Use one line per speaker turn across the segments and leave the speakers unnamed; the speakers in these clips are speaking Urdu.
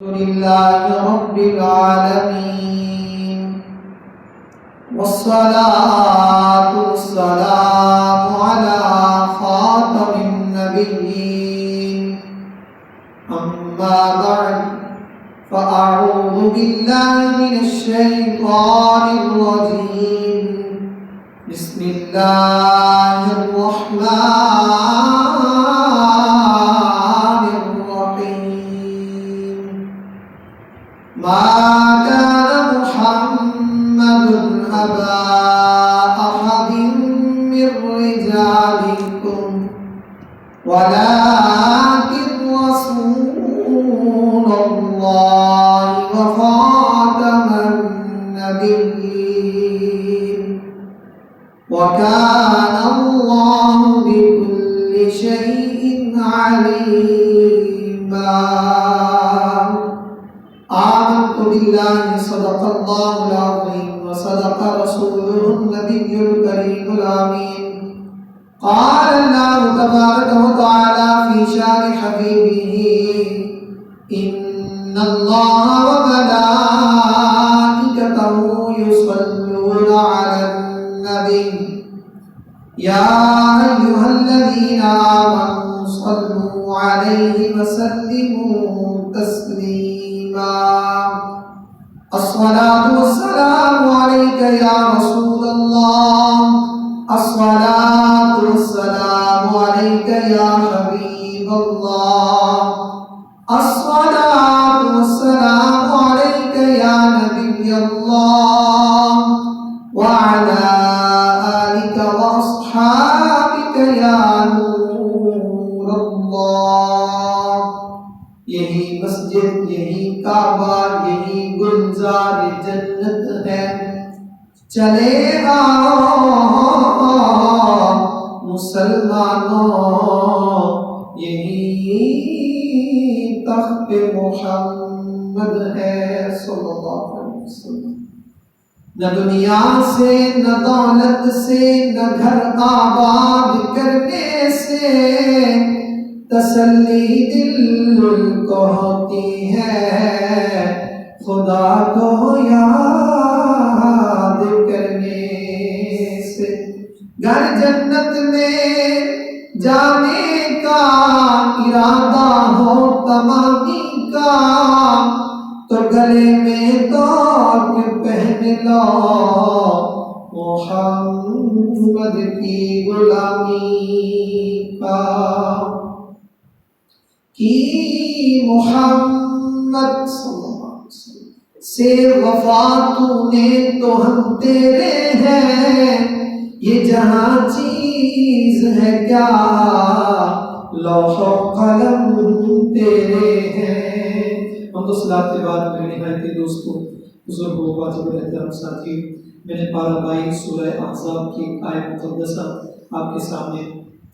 لله رب العالمين والصلاة والسلام على خاتم النبيين أما بعد فأعوذ بالله من الشيطان الرجيم بسم الله الرحمن الرحيم ما كان محمد أبا أحد من رجالكم ولكن رسول الله وخاتم النبيين وكان الله بكل شيء عليما آمنت بالله صدق الله العظيم وصدق رسوله النبي الكريم الأمين قال الله تبارك وتعالى في شان حبيبه إن الله وملائكته يصلون على النبي يا أيها الذين آمنوا صلوا عليه وسلموا تسليما الصلاة والسلام عليك يا رسول الله الصلاة والسلام عليك يا حبيب الله الصلاة والسلام عليك يا نبي الله وعلى آلك وأصحابك يا نور الله یہی مسجد یہی کعبہ یہی گلزار جنت ہے چلے آؤ مسلمانوں یہی تخت محمد ہے صلی اللہ علیہ وسلم نہ دنیا سے نہ دولت سے نہ گھر آباد کرنے سے تسلی دل کو ہوتی ہے خدا کو یاد کرنے سے گھر جنت میں جانے کا ارادہ ہو تمامی کا تو گلے میں توق پہن لو محمد کی غلامی کا کی محمد صلی اللہ علیہ وسلم سے وفا تو نے تو ہم تیرے ہیں یہ جہاں چیز ہے کیا لوح و قلم تیرے ہیں ہم تو صلاح کے بعد میرے نہایت دوستوں بزرگوں واجب احترام ساتھی میں نے پارہ 22 سورہ احزاب کی آیت مقدسہ آپ کے سامنے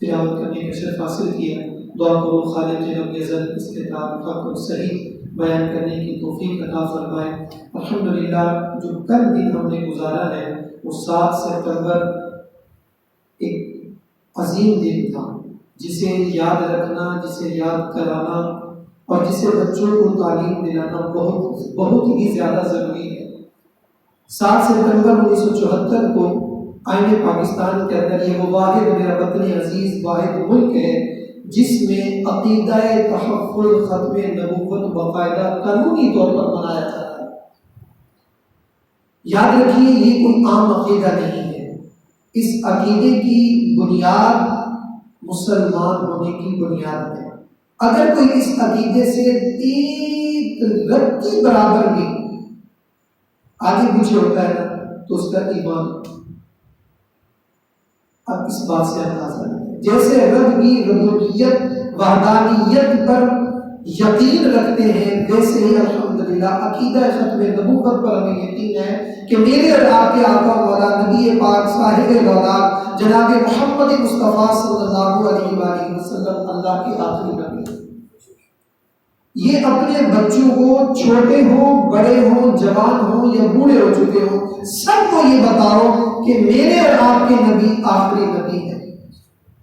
تلاوت کرنے کا شرف حاصل کیا دعا کرو خالق رب العزت اس کتاب حق اور صحیح بیان کرنے کی توفیق عطا فرمائے الحمدللہ جو کل دن ہم نے گزارا ہے وہ 7 ستمبر ایک عظیم دن تھا جسے یاد رکھنا جسے یاد کرانا اور جسے بچوں کو تعلیم دلانا بہت ہی زیادہ ضروری ہے 7 ستمبر 1974 کو آئین پاکستان کے اندر یہ وہ واحد میرا وطن عزیز واحد ملک ہے جس میں عقیدہ تحفظ ختم نبوت باقاعدہ قانونی طور پر منایا جاتا ہے یاد رکھیے یہ کوئی عام عقیدہ نہیں ہے اس عقیدے کی بنیاد مسلمان ہونے کی بنیاد ہے اگر کوئی اس عقیدے سے ایک رتی برابر بھی آگے پیچھے ہوتا ہے تو اس کا ایمان اب اس بات سے اندازہ ہے جیسے رب کی ربوبیت وحدانیت پر یقین رکھتے ہیں ویسے ہی الحمدللہ عقیدہ ختم نبوت پر ہمیں یقین ہے کہ میرے اور آپ کے آقا مولا نبی پاک صاحب دولت جناب محمد مصطفیٰ صلی اللہ علیہ وآلہ وسلم اللہ کے آخری نبی یہ اپنے بچوں کو چھوٹے ہوں بڑے ہوں جوان ہوں یا بوڑھے ہو چکے ہوں سب کو یہ بتاؤ کہ میرے اور آپ کے نبی آخری نبی ہیں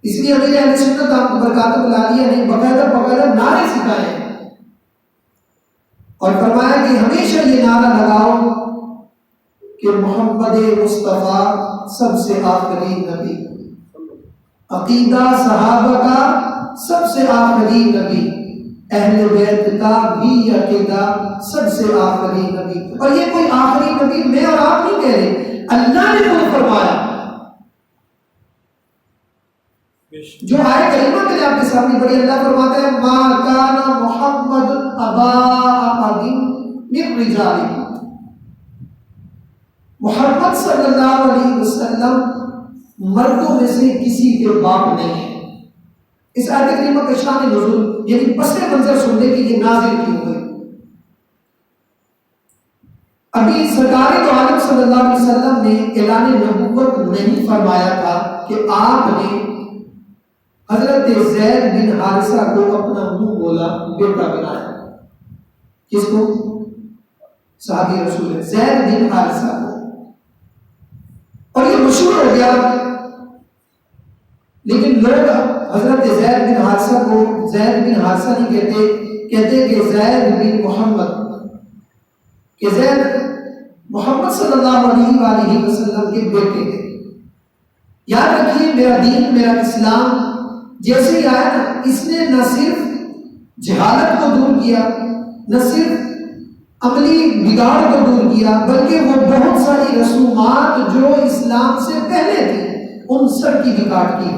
اس لیے امیر اہل سنت آپ کو برکاتہ العالیہ نے باقاعدہ نعرے سکھائے ہیں اور فرمایا کہ ہمیشہ یہ نعرہ لگاؤ کہ محمد مصطفیٰ سب سے آخری نبی، عقیدہ صحابہ کا سب سے آخری نبی، اہل بیت کا بھی عقیدہ سب سے آخری نبی۔ اور یہ کوئی آخری نبی میں اور آپ نہیں کہہ رہے، اللہ نے خود فرمایا۔ جو آئے کریمہ میں نے آپ کے سامنے پڑھی، اللہ فرماتا ہے ما کان محمد ابا احد من رجالکم، محمد صلی اللہ علیہ وسلم مردوں میں سے کسی کے باپ نہیں ہے۔ اس آیت کریمہ کا شان نزول یعنی پس منظر سننے کی یہ نازل کیوں ہوئی۔ ابھی سرکار تو عالم صلی اللہ علیہ وسلم نے اعلان نبوت نہیں فرمایا تھا کہ آپ نے حضرت زید بن حارثہ کو اپنا منہ بولا بیٹا بنایا۔ کس کو؟ صحابی رسول ہے زید بن حارثہ کو، اور یہ مشہور ہو گیا۔ لیکن لوگ حضرت زید بن حارثہ کو زید بن حارثہ نہیں کہتے کہ زید بن محمد، کہ زید محمد صلی اللہ علیہ وآلہ وسلم کے بیٹے تھے۔ یاد رکھیے میرا دین میرا اسلام جیسے ہی آیا نا، اس نے نہ صرف جہالت کو دور کیا، نہ صرف عملی بگاڑ کو دور کیا، بلکہ وہ بہت ساری رسومات جو اسلام سے پہلے تھی ان سب کی بھی کاٹ کی۔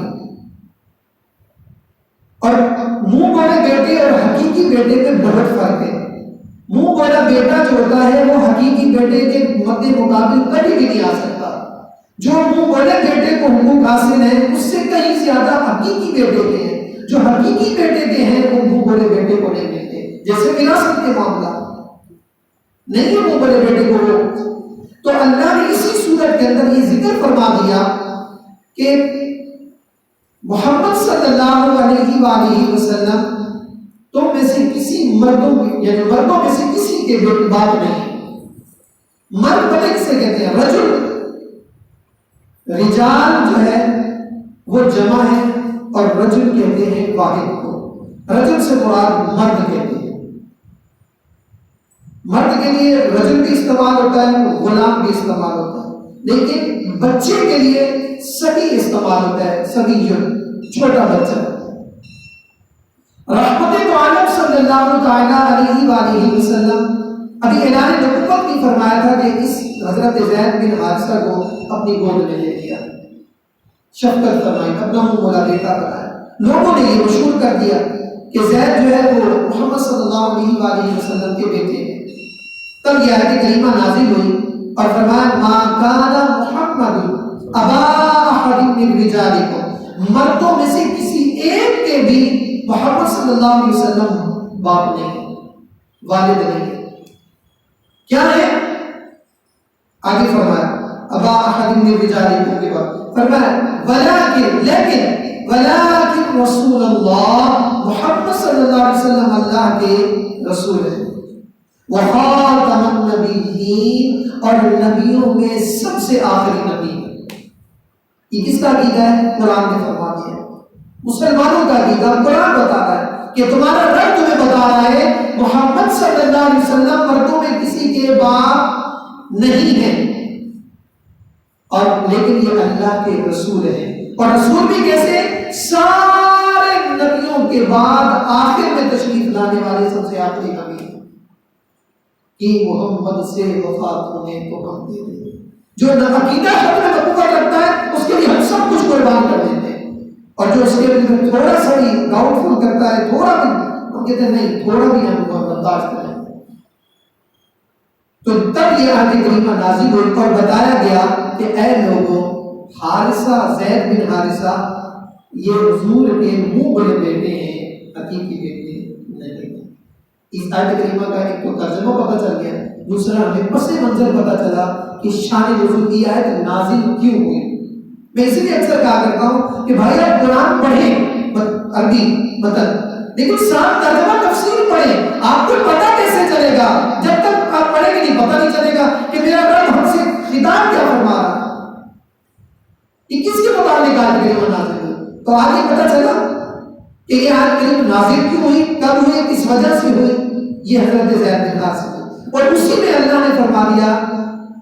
اور منہ بولے بیٹے اور حقیقی بیٹے میں بہت فرق ہے۔ منہ بولا بیٹا جو ہوتا ہے وہ حقیقی بیٹے کے مد مقابل کبھی بھی نہیں آ سکتا۔ جو منہ بولے بیٹے کو حقوق حاصل ہے اس سے کہیں زیادہ حقیقی بیٹے کے ہیں۔ جو حقیقی بیٹے کے ہیں وہ منہ بولے بیٹے کو نہیں ملتے، جیسے وراثت کے معاملہ نہیں ہے منہ بولے بیٹے کو۔ تو اللہ نے اسی صورت کے اندر یہ ذکر فرما دیا کہ محمد صلی اللہ علیہ وآلہ وسلم تم میں سے کسی مردوں یعنی مردوں میں سے کسی کے باپ نہیں۔ مرد بڑے کسے کہتے ہیں؟ رجل، رجال جو ہے وہ جمع ہے اور رجل کہتے ہیں واحد کو۔ رجل سے مراد مرد کہتے ہیں۔ مرد کے لیے رجل بھی استعمال ہوتا ہے، غلام بھی استعمال ہوتا ہے، لیکن بچے کے لیے سبھی استعمال ہوتا ہے، سبھی جو چھوٹا بچہ۔ رحمت عالم صلی اللہ تعالیٰ علیہ وآلہ وسلم ابھی اعلان نبوت نہیں فرمایا تھا کہ اس حضرت زید بن حارثہ کو اپنی گود میں لے لیا، شفقت فرمائی، اپنا منہ بولا بیٹا بنایا۔ لوگوں نے یہ مشہور کر دیا کہ زید جو ہے وہ محمد صلی اللہ علیہ وآلہ وسلم کے بیٹے ہیں۔ تب یہ آیت کریمہ نازل ہوئی اور فرمایا ما کان محمد ابا احد من رجالکم، مردوں میں سے کسی ایک کے بھی محمد صلی اللہ علیہ وسلم باپ نہیں، والد نہیں۔ کیا ہے؟ آگے فرمایا ابا احد من رجالکم کے بعد فرمایا ولیکن رسول اللہ، محمد صلی اللہ علیہ وسلم اللہ کے رسول ہیں، وخاتم النبیین، اور نبیوں میں سب سے آخری نبی ہے۔ یہ کس کا عقیدہ ہے؟ قرآن نے فرما دیا ہے، مسلمانوں کا عقیدہ۔ قرآن بتا رہا ہے کہ تمہارا رب تمہیں بتا رہا ہے محمد صلی اللہ علیہ وسلم مردوں میں کسی کے باپ نہیں ہے، اور لیکن یہ اللہ کے رسول ہیں، اور رسول بھی کیسے؟ سارے نبیوں کے بعد آخر میں تشریف لانے والے سب سے آخری نبی ہیں کہ محمد سے وفات ہونے کو ہم دے دیں۔ جو عقیدہ ختم نبوت رکھتا ہے اس کے لیے ہم سب کچھ قربان کر دیتے ہیں، اور جو اس کے لیے تھوڑا سا بھی ڈاؤٹ فل کرتا ہے، تھوڑا بھی ہم کہتے ہیں نہیں، تھوڑا بھی ہم برداشت کریں۔ تو تب یہ آیت کریمہ نازل ہوئی اور بتایا گیا کہ اے لوگوں، حارثہ زید بن حارثہ یہ حضور کے منہ بڑے بیٹے ہیں، حقیقی بیٹے نہیں۔ اس آیت کریمہ کا ایک تو ترجمہ پتہ چل گیا، دوسرا ہمیں پس منظر پتہ چلا کہ شان نزول کی آیت نازل کیوں ہوئی۔ میں اسی لیے اکثر کہا کرتا ہوں کہ بھائی آپ قرآن پڑھیں عربی متن، لیکن ساتھ ترجمہ تفسیر پڑھیں۔ آپ کو پتہ کیسے چلے گا جب تک آپ پڑھیں گے نہیں، پتہ نہیں چلے گا کہ میرا رب ہم سے خطاب کیا فرما رہا ہے، یہ کس کے متعلق آیت کریمہ نازل ہوئی۔ تو آگے پتہ چلا کہ یہ آیت کریمہ نازل کیوں ہوئی، کب ہوئی، کس وجہ سے ہوئی۔ یہ حضرت زید بن حارثہ، اور اسی میں اللہ نے فرما دیا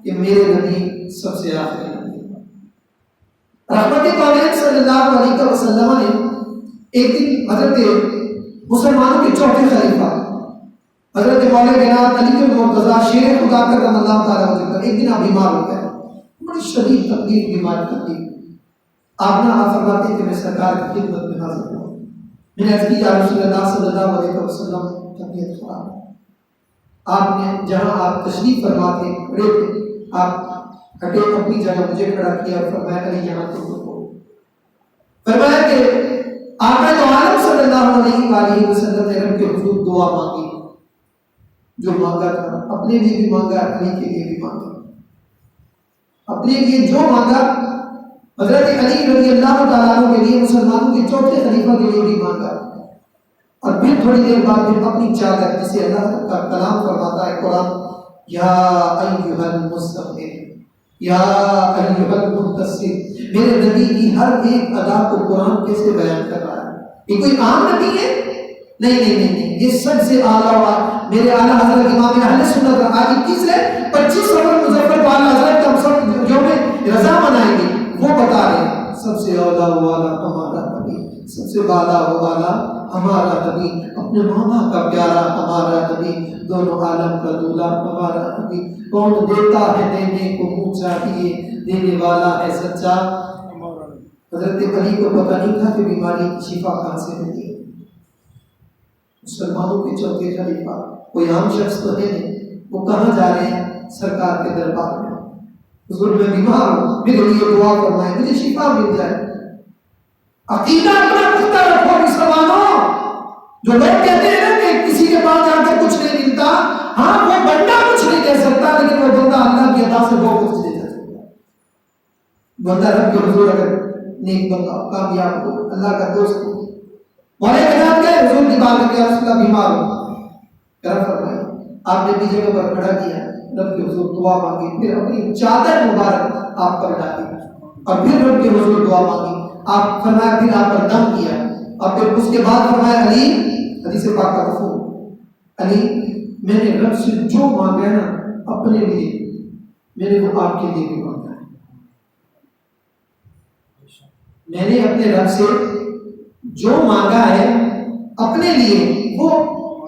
کہ میرے نبی سب سے آخری نبی۔ رحمت کونین صلی اللہ علیہ وسلم نے ایک دن حضرت مسلمانوں کے چوتھے خلیفہ حضرت مولا جناب علی بن مرتضیٰ شیر خدا کرم اللہ تعالیٰ عنہ ایک دن آپ بیمار ہو گئے، بڑی شدید تکلیف، بیماری تکلیف۔ آپ نے آپ فرماتے ہیں کہ میں سرکار کی خدمت میں حاضر ہوں۔ میں نے عرض کی یا رسول اللہ صلی اللہ علیہ وسلم طبیعت خراب ہے۔ آپ نے جہاں آپ تشریف فرما تھے کھڑے تھے، آپ ہٹے اپنی جگہ مجھے کھڑا کیا اور فرمایا علی یہاں تم رکو۔ فرمایا کہ آقا تو عالم صلی اللہ علیہ وآلہ وسلم نے رب کے حضور دعا مانگی، جو مانگا تھا اپنے لیے بھی مانگا، علی کے لیے بھی مانگا، اپنے لیے جو مانگا حضرت علی رضی اللہ تعالیٰ عنہ کے لیے، مسلمانوں کے چوتھے خلیفہ کے لیے بھی مانگا، اور پھر تھوڑی دیر بعد پھر اپنی چادر، جسے اللہ کا کلام فرماتا ہے قرآن، یا ایھا المزمل یا ایھا المدثر، میرے نبی کی ہر ایک ادا کو قرآن کیسے بیان کر رہا ہے؟ یہ کوئی عام نبی ہے؟ نہیں، یہ سب سے اعلیٰ میرے اعلیٰ حضرت امام اہل سنت آج 21 ہے 25 سفر مظفر والا حضرت ہم سب یوم رضا منائیں گے، وہ بتا رہے ہیں سب سے اولا والا ہمارا نبی، سب سے بالا والا ہمارا نبی، اپنے مولا کا پیارا ہمارا نبی، دونوں عالم کا دولا ہمارا نبی، کون دیتا ہے دینے کو منہ چاہیے، دینے والا ہے سچا۔ حضرت علی کو پتہ نہیں تھا کہ بیماری کی شفا کہاں سے ملتی ہے۔ مسلمانوں کے چوتھے خلیفہ کوئی عام شخص تو ہے نہیں، وہ کہاں جا رہے ہیں؟ سرکار کے دربار میں، حضور میں بیمار ہوں، میرے لیے دعا فرمائیں، مجھے شفا مل جائے۔ عقیدہ اپنا پختہ رکھو مسلمانوں۔ جو لوگ کہتے ہیں نا کہ کسی کے پاس جا کر کچھ نہیں ملتا، ہاں وہ بندہ کچھ نہیں کہہ سکتا، لیکن وہ بندہ اللہ کی عطا سے بہت کچھ دے سکتا ہے۔ بندہ رب کے حضور اگر نیک بندہ کامیاب ہو، اللہ کا دوست ہو، مولا جناب کے حضور کی بات کیا رسول اللہ بیمار ہو، کرم فرمائے، آپ نے بھی جگہ پر کھڑا کیا، رب کے حضور دعا مانگی، پھر اپنی چادر مبارک آپ پر ڈالی اور پھر رب کے حضور دعا مانگی، آپ فرمایا، پھر آپ پر دم کیا، اور پھر اس کے بعد فرمایا علی، حدیث پاک کا مفہوم، علی میں نے رب سے جو مانگا ہے نا اپنے لیے، میں نے وہ آپ کے لیے بھی مانگا ہے۔ میں نے اپنے رب سے جو مانگا ہے اپنے لیے وہ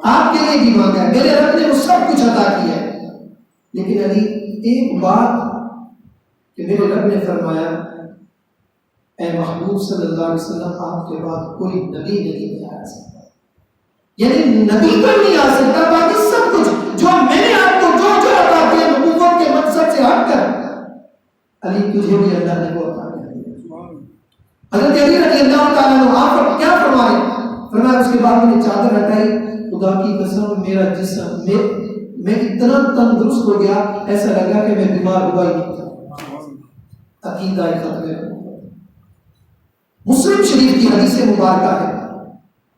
آپ کے لیے بھی مانگا ہے، میرے رب نے وہ سب کچھ عطا کیا ہے۔ لیکن علی ایک بات کہ میرے رب نے فرمایا اے محبوب صلی اللہ علیہ وسلم آپ کے بعد کوئی نبی نہیں آ سکتا، یعنی نبی کوئی نہیں آ سکتا، باقی سب کچھ جو میں نے آپ کو جو عطا کیا نبوت کے مقصد سے ہٹ کر، علی تجھے بھی اللہ نے وہ عطا کیا۔ حضرت علی رضی اللہ تعالیٰ عنہ آپ کیا فرمائے؟ فرمایا اس کے بعد میں نے چادر ہٹائی، خدا کی قسم میرا جسم میں اتنا تندرست ہو گیا، ایسا لگا کہ میں بیمار ہوا ہی نہیں تھا۔ عقیدہ ختم۔ مسلم شریف کی حدیث مبارکہ ہے،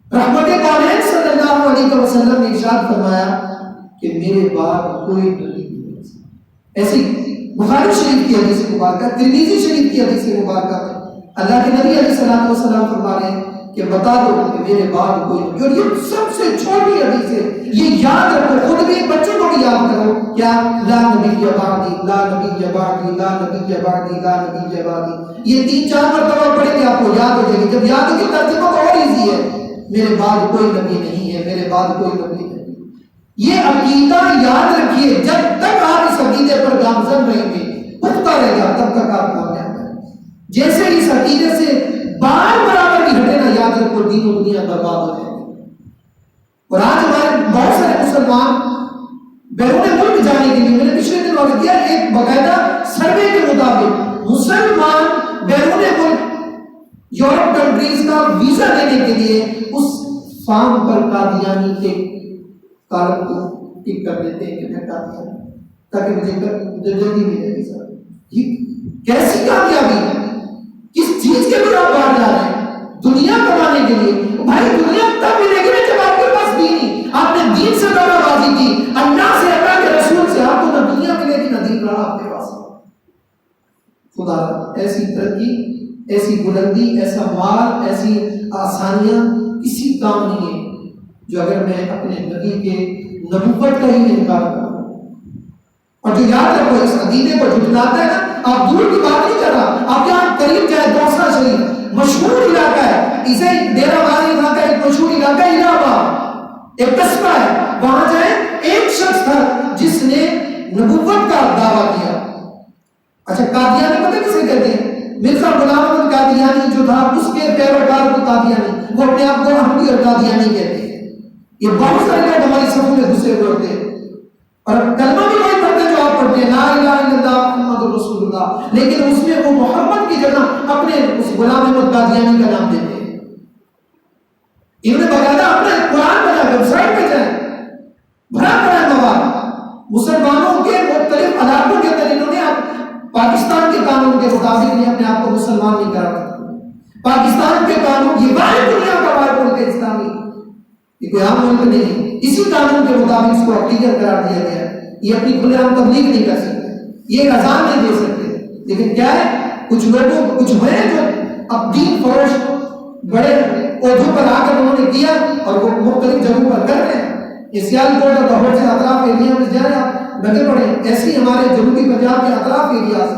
رحمت کونین صلی اللہ علیہ وسلم نے ارشاد فرمایا کہ میرے بعد کوئی نبی نہیں ہے۔ ایسی بخاری شریف کی حدیث مبارکہ، ترمذی شریف کی حدیث مبارکہ ہے، اللہ کے نبی علیہ الصلوۃ والسلام فرما رہے ہیں کہ بتا دو کہ میرے بعد کوئی نبی، اور یہ سب سے چھوٹی حدیث ہے، یہ یاد رکھو، خود بھی بچوں کو بھی یاد کرو، کیا لا نبی بعدی، لا نبی بعدی، لا نبی بعدی، لا نبی بعدی، یہ 3-4 مرتبہ پڑھیں گے آپ کو یاد ہو جائے گی، جب یاد ہوگی ترجمہ تو اور ایزی ہے، میرے بعد کوئی نبی نہیں ہے، میرے بعد کوئی نبی نہیں۔ یہ عقیدہ یاد رکھیے، جب تک آپ اس عقیدے پر گامزن رہیں گے، پختہ رہے گا، تب تک آپ کامیاب ہیں۔ جیسے اس عقیدے سے بار برابر بھی ہٹے نا، یاد رکھو دین و دنیا برباد ہو جائے گی۔ اور آج ہمارے بہت سارے مسلمان بیرون ملک جانے کے لیے، میں نے پچھلے دن واقع کیا، ایک باقاعدہ سروے کے مطابق مسلمان بیرون ملک یورپ کنٹریز کا ویزا لینے کے لیے اس فارم پر قادیانی کے کالم کو ٹک کر دیتے ہیں کہ میں قادیانی، تاکہ مجھے جلدی ملے ویزا۔ یہ کیسی کامیابی ہے؟ کس چیز کے لیے آپ باہر جا رہے ہیں؟ دنیا کمانے کے لیے۔ بھائی دنیا تب ملے گی جب آپ کے پاس دین ہی، آپ نے دین سے دعویٰ بازی کی، اللہ سے، اللہ کے رسول سے، آپ کو نہ دنیا ملے گی نہ دین رہا آپ کے پاس۔ خدا ایسی ترقی، ایسی بلندی، ایسا مال، ایسی آسانیاں کسی کام نہیں ہے جو اگر میں اپنے نبی کے نبوت کا ہی انکار کرتا ہے. اور جو یاد رکھو اس عقیدے کو جھٹلاتا ہے نا، آپ دور کی بات نہیں کر رہا، آپ یہاں قریب جائے دوسرا شریف مشہور علاقہ ہے، اسے ڈیرہ غازی خان کا ایک مشہور علاقہ ہے الہ آباد، ایک قصبہ ہے، وہاں جائے ایک شخص تھا جس نے نبوت کا دعویٰ کیا. اچھا قادیانی پتہ کسے کہتے ہیں؟ مرزا غلام احمد قادیانی جو تھا اس کے پیروکار کو قادیانی، وہ اپنے آپ کو احمدی اور قادیانی کہتے ہیں. یہ بہت سارے لوگ ہماری صفوں میں گھسے ہوئے ہوتے ہیں اور کلمہ بھی وہی پڑھتے جو آپ پڑھتے ہیں، لا الہ الا اللہ محمد رسول اللہ، لیکن اس میں وہ محمد کی جگہ اپنے اس غلام احمد قادیانی کا نام دیتے ہیں. انہوں نے باقاعدہ اپنا قرآن بنا ویب سائٹ پہ جائیں بھرا پڑا ہے مواد. مسلمانوں کے مختلف علاقوں کے اندر انہوں نے پاکستان کے قانون کے مطابق نے اپنے آپ کو مسلمان نہیں کرا. پاکستان کے قانون یہ واحد دنیا کا واحد ملک ہے اسلامی، یہ کوئی عام ملک نہیں. اسی قانون کے مطابق اس کو اقلیت قرار دیا گیا ہے. یہ اپنی کھلے عام تبلیغ نہیں کر سکتے، یہ اذان نہیں دے سکتے. لیکن کیا ہے، کچھ لوگوں کچھ ہیں جو اب دین فروش بڑے عہدوں پر آ کر انہوں نے کیا اور وہ مختلف جگہوں پر کر رہے ہیں. یہ سیالکوٹ اور لاہور سے اطراف ایریا میں جائیں آپ لگے پڑے، ایسی ہمارے جنوبی پنجاب کے اطراف ایریاز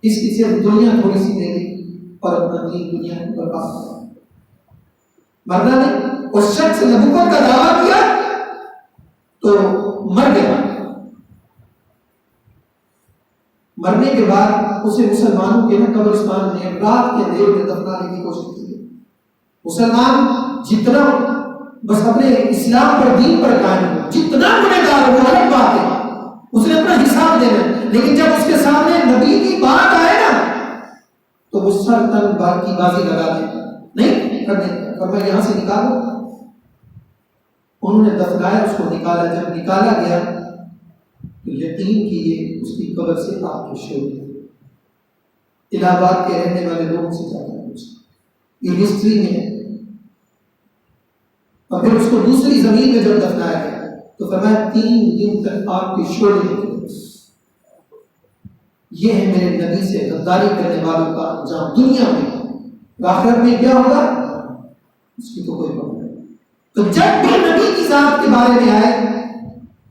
اس کی سے دنیا تھوڑی سی دے گئی اور اپنا دین دنیا کو برباد کر مرنا نہیں. اس شخص نبوت کا دعویٰ کیا تو مر گیا. مرنے کے بعد اسے مسلمانوں کے قبرستان میں رات کے دیر میں دفنانے کی کوشش کی. مسلمان جتنا بس اپنے اسلام پر دین پر قائم ہو، جتنا گنہگار ہو الگ بات ہے، اس نے اپنا حساب دینا. لیکن جب اس کے سامنے نبی کی بات آئے نا تو وہ سر تن بار کی بازی لگا دے نہیں کرنے اور میں یہاں سے نکالوں. انہوں نے دفنایا، اس کو نکالا. جب نکالا گیا تو یقین کیجیے اس کی قبر سے آگ کی شعلہ الہ آباد کے رہنے والے لوگوں سے جا کر پوچھا، یہ ہسٹری میں ہے. اور پھر اس کو دوسری زمین میں جب دفنایا گیا تو فرمایا 3 دن تک آگ کی شعلے نکلے. یہ ہے میرے نبی سے غداری کرنے والوں کا انجام دنیا میں. آخرت میں کیا ہوگا اس کی تو کوئی پتہ نہیں. تو جب بھی نبی کی ذات کے بارے میں آئے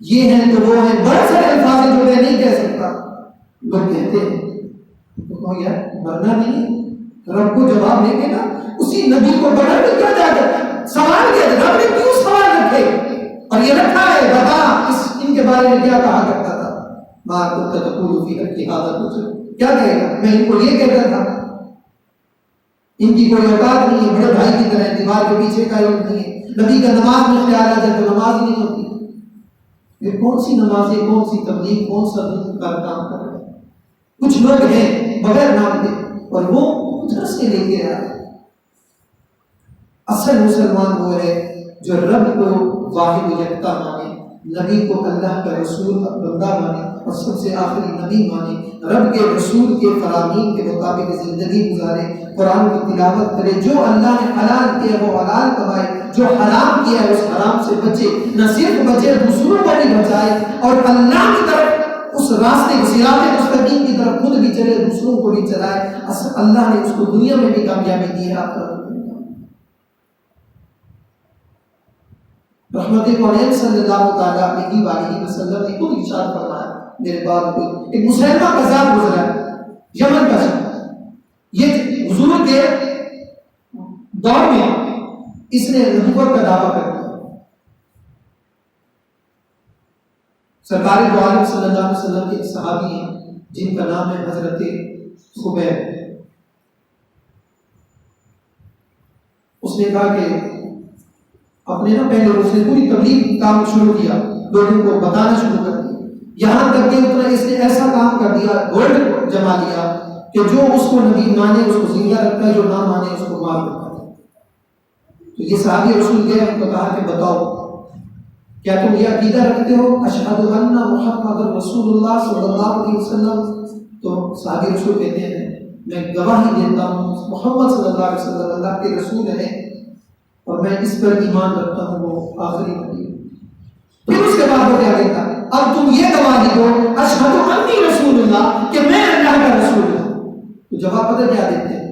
یہ ہیں تو وہ ہیں، بہت سارے الفاظ جو میں نہیں کہہ سکتا لوگ کہتے ہیں تو یار مرنا نہیں، رب کو جواب دیں گے نا. اسی نبی کو بڑا بھی کیا جا کر سوال کیا، رب نے کیوں سوال رکھے اور یہ رکھا ہے بتا ان کے بارے میں کیا کہا کرتا تھا. ماں کو تقول فی حق حاضر کیا کہے گا، میں ان کو یہ کہتا تھا ان کی کوئی اوقات نہیں ہے، بڑے بھائی کی طرح دیوار کے پیچھے کا لوگ نہیں ہے. نبی کا نماز میں خیال آ جائے تو نماز ہی نہیں ہوتی. یہ کون سی نماز ہے، کون سی تبلیغ، کون سا دین کا کام کر رہے ہیں. کچھ لوگ ہیں بغیر نام کے اور وہ ادھر سے لے کے آئے. اصل مسلمان وہ ہے جو رب کو واحد و یکتا مانے، نبی کو اللہ کا رسول بندہ مانے اور سب سے آخری نبی مانے، رب کے رسول کے فرامین کے مطابق زندگی گزارے، قرآن کی تلاوت کرے، جو اللہ نے حلال کیا وہ حلال کمائے، جو حرام کیا ہے اس حرام سے بچے، نہ صرف بچے دوسروں کو بھی بچائے اور اللہ کی طرف اس راستے صراط مستقیم کی طرف خود بھی چلے، دوسروں کو بھی چلائے. اللہ نے اس کو دنیا میں بھی کامیابی دی ہے. رحمت کونین صلی اللہ تعالیٰ علیہ وسلم نے خود ارشاد فرمایا، میرے بعد ایک مسلمہ قذاب گزرا یمن کا شخص، یہ حضور کے دور میں اس نے نبوت کا دعویٰ کر دیا. سرکار دو عالم صلی اللہ علیہ وسلم کے ایک صحابی ہیں جن کا نام ہے حضرت خبیب. اس نے کہا کہ اپنے پہلے اس نے پوری تبلیغ کام شروع کیا، لوگوں کو بتانا شروع کر دیا، یہاں تک کہ اتنا اس نے ایسا کام کر دیا، گولڈ جما لیا کہ جو اس کو نبی مانے اس کو زندہ رکھتا ہے، جو نہ مانے اس کو مار دیتا ہے. تو یہ صحابی رسول گئے، ان کو کہا کہ بتاؤ کیا تم یہ عقیدہ رکھتے ہو اشہد ان محمد رسول اللہ صلی اللہ علیہ وسلم؟ تو صحابی رسول کہتے ہیں میں گواہی دیتا ہوں محمد صلی اللہ علیہ وسلم اللہ کے رسول ہیں اور میں اس پر ایمان رکھتا ہوں وہ آخری نبی. پھر اس کے بعد وہ کیا کہتا ہے اب تم یہ گواہی دو اشہد انی رسول اللہ کہ میں اللہ کا رسول ہوں. تو جواب پتہ کیا دیتے ہیں